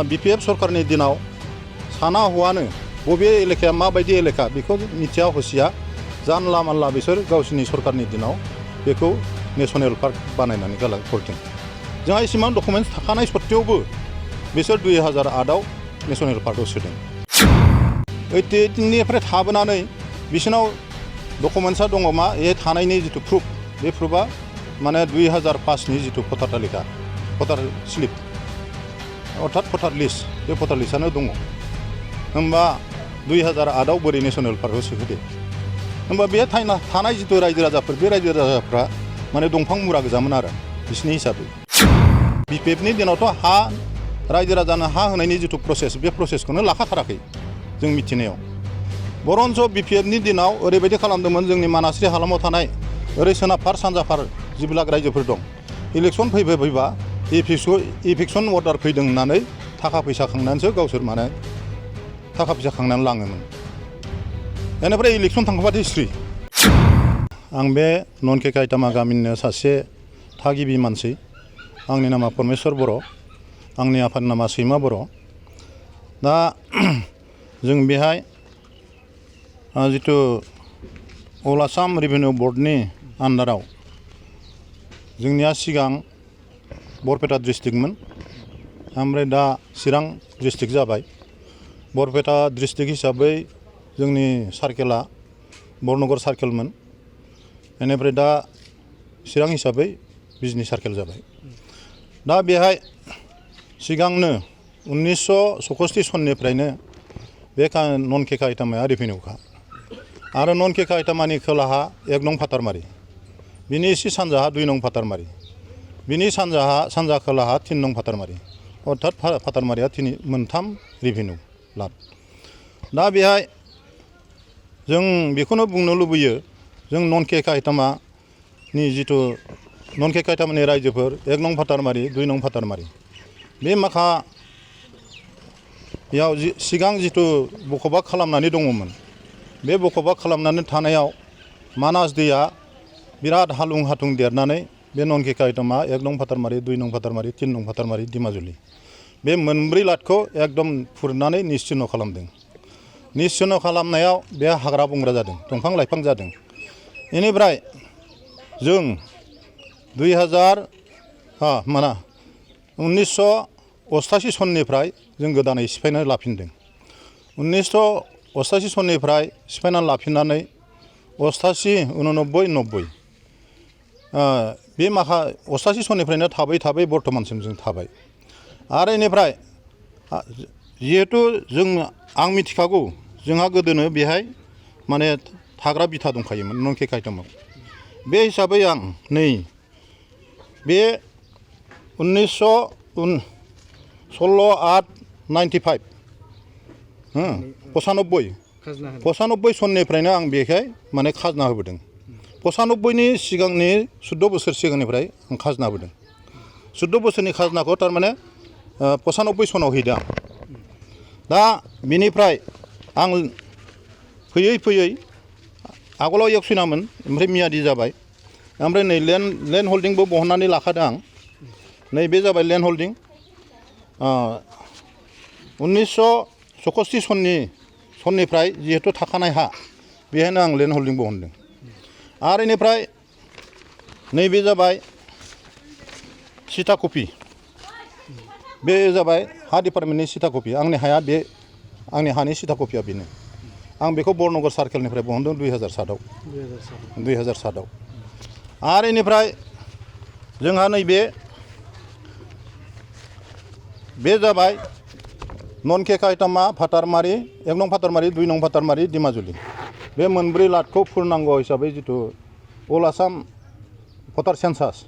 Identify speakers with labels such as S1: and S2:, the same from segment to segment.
S1: BPF सरकारनि दिनाव साना हौवानो बबे एलेकाया माबायदि एलेका बेखौ मिथिया हसिया जानला मानला बिसोर गावसिनि सरकारनि दिनाव बेखौ नेशनेल पार्क बानायनानै गालांहरदों। जोंहा इसिबां डकुमेन्ट्स थाखानाय सत्तेयावबो बिसोर 2008आव नेशनेल पार्कआव सोदों। 88निफ्राय थाबोनानै बिसोरनाव डकुमेन्ट्सआ दङ मा ए थानायनि जिथु प्रुफ बे प्रुफआ माने 2005नि जिथु भटार तालिका भटार स्लिप अर्थात भटार लिस्ट बे भटार लिस्टआनो दङ। होमबा 2008आव बोरै नेशनेल पार्कआव सोहोदो? होमबा बे थानाय जिथु रायजो राजाफोर बे रायजो राजाफ्रा माने दंफां मुरा गोजामोन आरो बिसिनि हिसाबै। BPFनि दिनावथ' हा रायजो राजानो हा होनायनि जिथु प्रसेस बे प्रसेसखौनो लाखाथाराखै जों मिथिनायाव। बरन्स BPFनि दिनाव ओरैबायदि खालामदोंमोन जोंनि मानास्रि हालामाव थानाय ओरै सोनाबफार सानजाफार जिबिलाग रायजोफोर दं। इलेक्सन फैबा इभिक्सन अर्डार फैदों होननानै थाखा फैसा खांनानैसो गावसोर माने थाखा फैसा खांनानै लाङोमोन। बेनिफ्राय इलेक्सन थांबाथाय स्रि। आं बे ननके काहितामा गामिनिनो सासे थागिबि मानसि। आंनि नामा परमेश्वर बर', आंनि आफानि नामा सैमा बर'। दा जों बेहाय जिथु अल आसाम रेभिनिउ बर्डनि आन्डाराव जोंनिया सिगां बरपेटा डिस्ट्रिक्टमोन, ओमफ्राय दा चिरां डिस्ट्रिक्ट जाबाय। बरपेटा डिस्ट्रिक्ट हिसाबै जोंनि सार्केला बरनगर सार्केलमोन, बेनिफ्राय दा चिरां हिसाबै बिजनि सार्केल जाबाय। दा बेहाय सिगांनो 1964 सननिफ्रायनो बे ननके काहितामाया रेभिनिउखा आरो ननके काहितामानि खोलाहा 1 नं फाथारमारि, बिनि एसे सानजाहा 2 नं फाथारमारि, बिनि सानजा खोलाहा 3 नं फाथारमारि, अर्थात फाथारमारिया 3 रेभिनिउ लाब। दा बेहाय जों बेखौनो बुंनो लुबैयो, जों ननके काहितामानि जिथु ननके काहितामानि रायजोफोर 1 नं फाथारमारि 2 नं फाथारमारि बे माखायाव सिगां जिथु बख'बाग खालामनानै दङमोन, बे बख'बाग खालामनानै थानायाव मानास दैया बिराद हालुं हाथुं देरनानै बे ननके काहितामा 1 नं फाथारमारि 2 नं फाथारमारि 3 नं फाथारमारि दिमाजुलि बे मोनब्रै लाटखौ एकदम खुरनानै निश्चिन्न खालामदों। निश्चिन्न खालामनायाव बे हाग्रा बंग्रा जादों, दंफां लाइफां जादों। बेनिफ्राय जों 1988 सननिफ्राय जों गोदानै सिफायनानै लाफिनदों। 1988 सननिफ्राय सिफायनानै लाफिननानै 88, 89, 90 बे 88 सननिफ्रायनो थाबै बर्थमानसिम जों थाबाय। आरो बेनिफ्राय जिहेथु आं मिथिखागौ जोंहा गोदोनो बेहाय माने थाग्रा बिथा दंखायोमोन ननके काहितामाव। बे हिसाबै आं नै बे 1916/8/95 95 सननिफ्रायनो आं बेहाय माने खाजोना होबोदों। 95नि सिगांनि 14 बोसोर सिगांनिफ्राय आं खाजोना होबोदों। 14 बोसोरनि खाजोनाखौ थारमाने 95 सनाव हैदों आं। दा बिनिफ्राय आं फैयै आगोलाव एकसनामोन, ओमफ्राय मियादि जाबाय, ओमफ्राय नै लेन्ड हल्डिंबो बहननानै लाखादों आं। नैबे जाबाय लेन्ड हल्डिं। 1964 सननिफ्राय जिहेतु थाखानाय हा बेहायनो आं लेन्ड हल्डिं बहनदों। आरो बेनिफ्राय नैबे जाबाय सिटा कपि, बे जाबाय हा डिपार्टमेन्टनि सिटा कपि। आंनि हाया बे, आंनि हानि सिटा कपिया बेनो। आं बेखौ बरनगर सार्केलनिफ्राय बहनदों 2007आव। आरो बेनिफ्राय जोंहा नैबे बे जाबाय ननके काहितामा फाथारमारि 1 नं फाथारमारि 2 नं फाथारमारि दिमाजुलि। बे मोनब्रै लाटखौ फुरनांगौ हिसाबै जिथु अल आसाम भटार सेन्सास,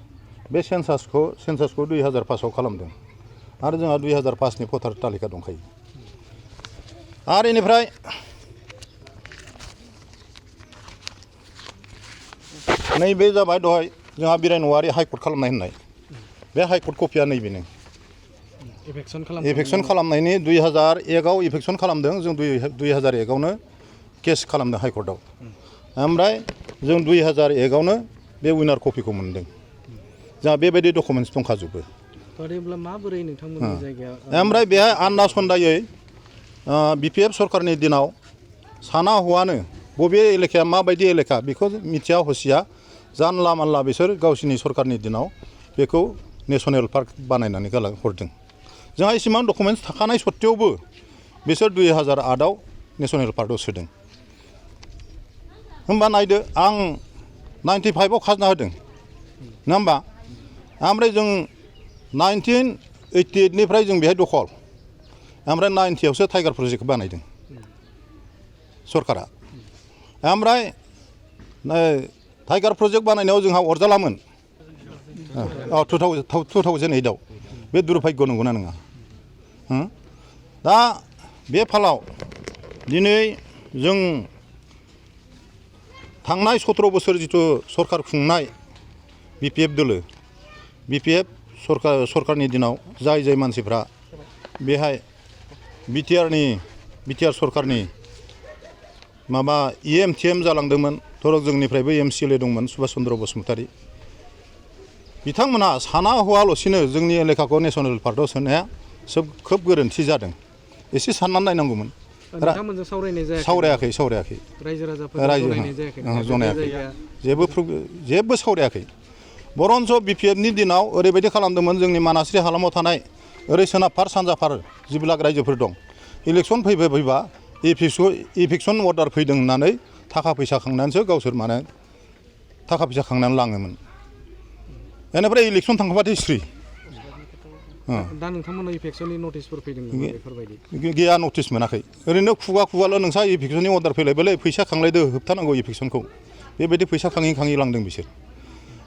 S1: बे सेन्सासखौ 2005आव खालामदों आरो जोंहा 2005नि भटार तालिका दंखायो। आरो बेनिफ्राय नैबे जाबाय दहाय जोंहा बिरायनवारि हाइकर्ट खालामनाय होननाय, बे हाइकर्ट कपिया नैबेनो। एभिक्सन खालामनायनि 2001आव एभिक्सन खालामदों जों 2001आवनो केस खालामदों हाइकर्टआव। ओमफ्राय जों 2001आवनो बे उइनार कपिखौ मोनदों। जोंहा बेबायदि डकुमेन्ट्स दंखाजोबो।
S2: ओरैब्ला माबोरै नोंथांमोननि जायगायाव
S1: ओमफ्राय बेहाय आन्दा सन्दायै BPF सरकारनि दिनाव साना हौवानो बबे एलेकाया माबायदि एलेका बेखौ मिथिया हसिया जानला मानला बिसोर गावसिनि सरकारनि दिनाव बेखौ नेसनेल पार्क बानायनानै हरदों। जोंहा इसिबां डकुमेन्टस थाखानाय सत्तेयावबो बिसोर 2008आव नेसनेल पार्कआव सोदों। होमबा नायदो आं 95आव खाजोना होदों नङा होमबा? ओमफ्राय जों 1988निफ्राय जों बेहाय दखल, ओमफ्राय 90आवसो टाइगार प्रजेक्टखौ बानायदों सरकारा। ओमफ्राय टाइगार प्रजेक्ट बानायनायाव जोंहा अरजालामोन 2008आव। बे दुर्भाग्य नंगौना नङा? दा बे फालाव दिनै जों थांनाय 17 बोसोर जिथु सरकार खुंनाय BPF दोलो, BPF सरकारनि दिनाव जाय मानसिफ्रा बेहाय बिटिआर सरकारनि माबा EM जालांदोंमोन, धरक जोंनिफ्रायबो MCLA दंमोन सुभाष चन्द्र बसुमतारी, बिथांमोनहा साना हौवाल'सिनो जोंनि एलेकाखौ नेसनेल पार्कआव सोनाया खोब गोरोन्थि जादों। एसे साननानै नायनांगौमोन।
S2: नोंथांमोनजों सावरायनाय जायाखै? सावरायाखै। रायजो
S1: जनायाखै। जेबो सावरायाखै। बरन्स BPFनि दिनाव ओरैबायदि खालामदोंमोन, जोंनि मानास्रि हालामाव थानाय ओरै सोनाब फार सानजा फार जिबिलाग रायजोफोर दं, इलेक्सन फैबा इभिक्सन अर्डार फैदों होननानै थाखा फैसा खांनानैसो गावसोर माने थाखा फैसा खांनानै लाङोमोन। बेनिफ्राय इलेक्सन थांबाथाय स्रि।
S2: दा नोंथांमोननाव इभिक्सननि नटिसफोर फैदों नामा बेफोरबायदि?
S1: गैया, नटिस मोनाखै। ओरैनो खुगाल' नोंसा इभिक्सननि अर्डार फैलायबाय फैसा खांलायदो, होबथानांगौ इभिक्सनखौ। बेबायदि फैसा खाङै लांदों बिसोर।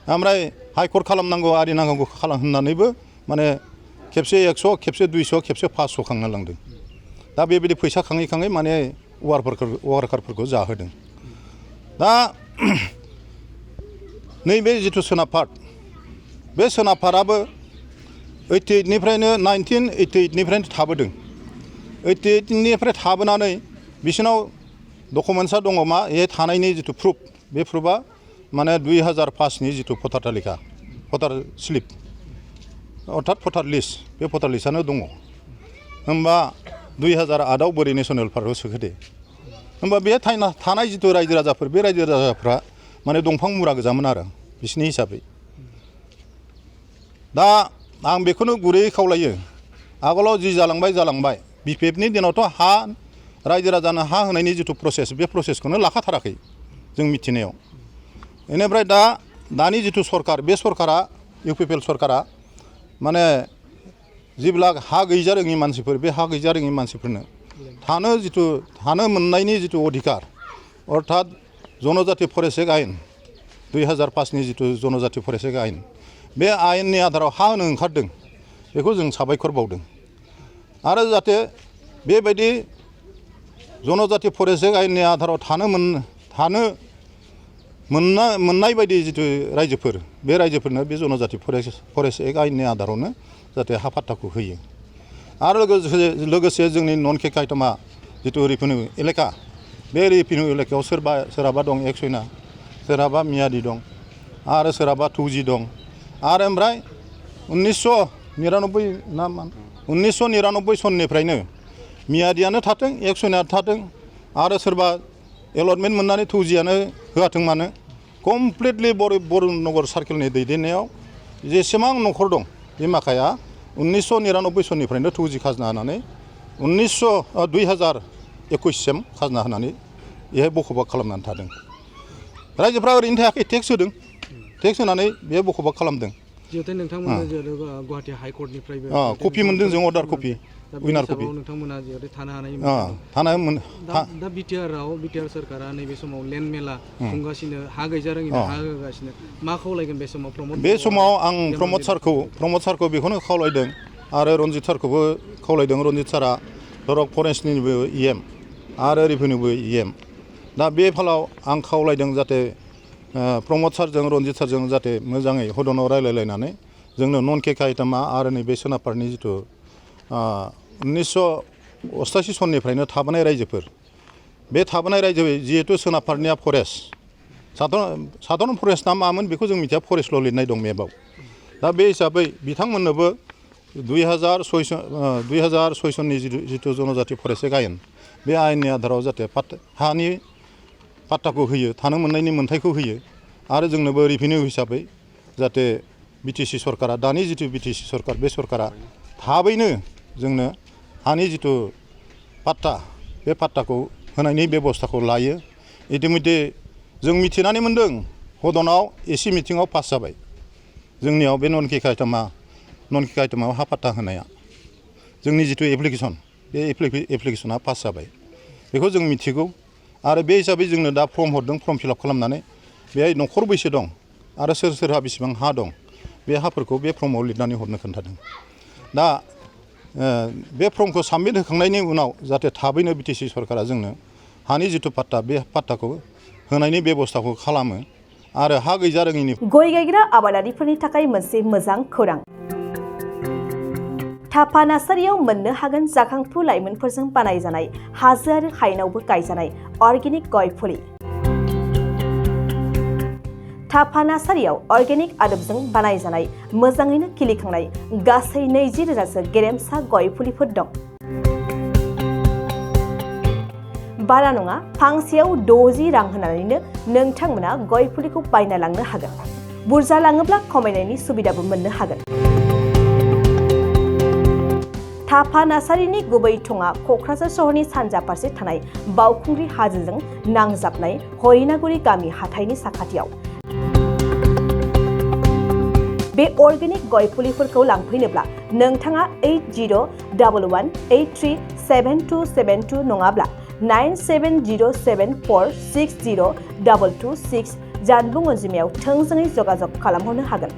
S1: ओमफ्राय हाइकर्ट खालामनांगौ आरिनांगौ होननानैबो माने खेबसे 100, खेबसे 200, खेबसे 500 खांना लांदों। दा बेबायदि फैसा खाङै माने वार्कारफोरखौ जाहोदों। दा नैबे जिथु सोनाब पार्ट, बे सोनाब पार्टआबो 1988निफ्रायनो थाबोदों। 88निफ्राय थाबोनानै बिसोरनाव डकुमेन्टसा दङ मा? ए थानायनि जिथु प्रुफ, बे प्रुफआ माने 2005नि जिथु भटार तालिका, भटार स्लिप अर्थात भटार लिस्ट, बे भटार लिस्टआनो दङ। होमबा 2008आव बोरै नेसनेल पार्कआव सोखोदे? होमबा बे थानाय जिथु रायजो राजाफोर, बे रायजो राजाफ्रा माने दंफां मुरा गोजामोन आरो बिसिनि हिसाबै। दा आं बेखौनो गुरैयै खावलायो, आगोलाव जि जालांबाय BPFनि दिनावथ' रायजो राजानो हा होनायनि जिथु प्रसेस, बे प्रसेसखौनो लाखाथाराखै जों मिथिनायाव। बेनिफ्राय दानि जिथु सरकार, बे सरकारा UPPL सरकारा माने जिबिलाग हा गैजा रोङि मानसिफोर, बे हा गैजा रोङि मानसिफोरनो थानो मोननायनि जिथु अधिकार, अर्थात जनजाति फरेस्ट एक्ट आयेन 2005नि जिथु जनजाति फरेस्ट एक्ट आयेन, बे आयेननि आधाराव हा होनो ओंखारदों। बेखौ जों साबायखर बावदों। आरो जाहाथे बेबायदि जनजाति फरेस्ट एक्ट आयेननि आधाराव थानो मोननाय बायदि जिथु रायजोफोर, बे रायजोफोरनो बे जनजाति फरेस्ट एक्ट आयेननि आधारावनो जाहाथे हा पाट्टाखौ होयो। आरो लोगोसे जोंनि नन काहितामा जिथु रेभिनिउ एलेका, बे रेभिनिउ एलेकायाव सोरहाबा दं एकसयना, सोरहाबा मियादि दं, आरो सोरहाबा 2G दं। आरो ओमफ्राय 1999 सननिफ्रायनो मियादियानो थाथों, एकसयनायानो थाथों, आरो सोरबा एलटमेन्ट मोननानै 2Gयानो होआथों मानो, कमप्लिटलि बरनगर सार्केलनि दैदेननायाव जेसेबां न'खर दं, बे माखाया 1999 सननिफ्रायनो 2G खाजोना होनानै 2021सिम खाजोना होनानै बेहाय बखबाग खालामनानै थादों। रायजोफ्रा ओरैनो थायाखै, टेक्स होदों, टेक्स होनानै बे बखबाग खालामदों।
S2: जिहेतु नोंथांमोना गुवाहाटि हाइकर्टनिफ्रायबो
S1: कपि मोनदों जों, अर्डार कपि, उइनार कपि।
S2: नोंथांमोना जिहेतु थानो हानाय दा बिटिआर सरकारा नैबे समाव लेन्ड मेला खुंगासिनो, हा गैजा रोङिनो हा होगासिनो, मा खावलायगोन बे समाव?
S1: बे समाव आं प्रमद सारखौ बेखौनो खावलायदों, आरो रन्जित सारखौबो खावलायदों। रन्जित सारा धरक फरेस्टनिबो EM आरो रेभिनिउबो EM। दा बे फालाव आं खावलायदों जाहाथे प्रमद सारजों रन्जित सारजों जाहाथे मोजाङै हदनाव रायलायलायनानै जोंनो नन काहितामा आरो नैबे सोनाबपारनि जिथु 1988 सननिफ्रायनो थाबोनाय रायजोफोर, बे थाबोनाय रायजो जिहेतु सोनाबपारनिया फरेस्ट, साधारन फरेस्ट ना मामोन बेखौ जों मिथिया, फरेस्टल' लिरनाय दं मेपआव। दा बे हिसाबै बिथांमोननोबो 2006 सननि जिथु जनजाति फरेस्ट आयेन बे आयेननि आधाराव जाहाथे हानि पाट्टाखौ होयो थानो मोननायनि मोन्थायखौ होयो आरो जोंनोबो रेभिनिउ हिसाबै जाहाथे बिटिसि सरकारा दानि जिथु बिटिसि सरकार बे सरकारा थाबैनो जोंनो हानि जिथु पाट्टा बे पाट्टाखौ होनायनि बेबस्थाखौ लायो इतिमध्य जों मिथिनानै मोन्दों हदनाव एसि मिटिङाव पास जाबाय जोंनियाव बे नन काहितामायाव हा पाट्टा होनाया जोंनि जिथु एप्लिकेसन बे एप्लिकेसना पास जाबाय बेखौ जों मिथिगौ आरो बे हिसाबै जोंनो दा फर्म हरदों फर्म फिलआप खालामनानै बेहाय न'खर बैसे दं आरो सोर सोरहा बेसेबां हा दं बे हाफोरखौ बे फर्माव लिरनानै हरनो खोन्थादों दा बे फर्मखौ साबमिट होखांनायनि उनाव जाहाथे थाबैनो बिटिसि सरकारा जोंनो हानि जिथु पाट्टा बे पाट्टाखौ होनायनि बेबस्थाखौ खालामो आरो हा गैजारोङिनि
S3: गय गायग्रा आबादारिफोरनि थाखाय मोनसे मोजां खौरां थापा नार्सारियाव मोननो हागोन जाखांफु लाइमोनफोरजों बानायजानाय हाजो आरो हायेनावबो गायजानाय अर्गेनिक गय फुलि थापा नार्सारियाव अर्गेनिक आदबजों बानायजानाय मोजाङैनो खिलिखांनाय गासै 20,000सो गेरेमसा गय फुलिफोर दं बारा नङा फांसेयाव 60 रां होनानैनो नोंथांमोना गय फुलिखौ बायना लांनो हागोन बुरजा लाङोब्ला खमायनायनि सुबिदाबो मोननो हागोन थापा नार्सारिनि गुबै थङा क'क्राझार सहरनि सानजा फारसे थानाय बावखुंग्रि हाजोजों नांजाबनाय हरिनागुरि गामि हाथाइनि साखाथियाव बे अर्गेनिक गय फुलिफोरखौ लांफैनोब्ला नोंथाङा 8011837272 नङाब्ला 9707460226 जानबुं अनजिमायाव थोंजोङै जगाजग खालामहरनो हागोन